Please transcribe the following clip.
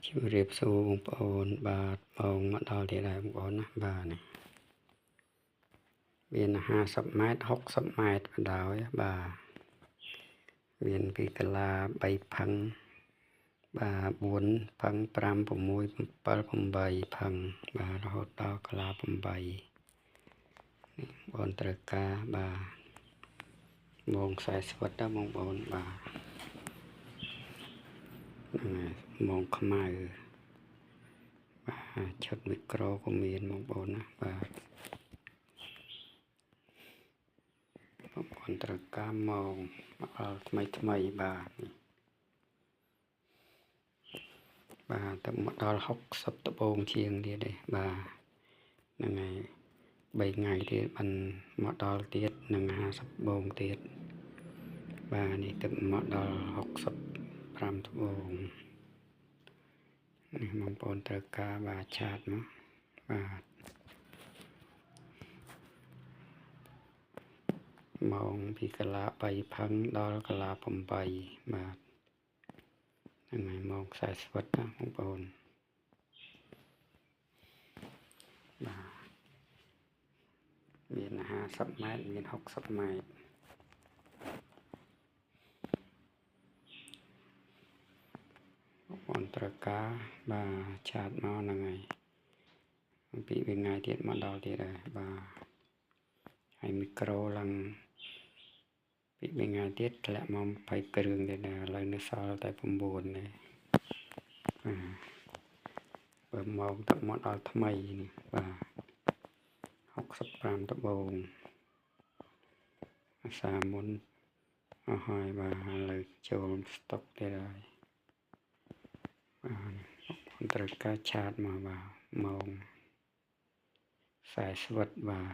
ជំរាបសួរបងប្អូនបាទបងមកដល់ទីដែរបងប្អូនណាបាទនេះមាន50ម៉ែត្រ60ម៉ែត្របណ្ដោយបាទមានពីកន្លា3ផឹងបាទ4ផឹង5 6 7 8ផឹងបាទរហូតដល់កន្លា8បងត្រូវការបាទម៉ោង40វ៉ាត់ណាបងប្អូនបាទម៉ោងខ្មៅបាទឈុតមីក្រូក៏មានបងប្អូនណាបាទបងប្អូនត្រូវការម៉ោងថ្មីបាទទៅមកដល់60ត្បូងជាងទៀតទេបាទហ្នឹងហើយ3ថ្ងៃទៀតបានមកដល់ទៀតនឹង50ត្បូងទៀតបាទនេះទៅមកដល់65ត្បូងនេះបងប្អូនត្រូវការបាទឆាតមកបាទម៉ោងពីកន្លា3ផឹងដល់កន្លា8បាទហ្នឹងហើយម៉ោង40វ៉ាត់ណាបងប្អូនបាទមាន50ម៉ែត្រមាន60ម៉ែត្របងប្អូនត្រូវការបាទឆាតមកហ្នឹងហើយពីថ្ងៃទៀតមកដល់ទៀតហើយបាទហើយមីក្រូឡើងពីថ្ងៃទៀតធ្លាក់មក20គ្រឿងទៀតណាឥឡូវនៅសល់តែ9ទេបើមកទឹកមកដល់ថ្មីនេះបាទ65ត្បូងអាសាមុនអស់ហើយបាទឥឡូវចូលស្តុកទៀតហើយបាទត្រូវការឆាតមកបាទម៉ោង40វ៉ាត់បាទ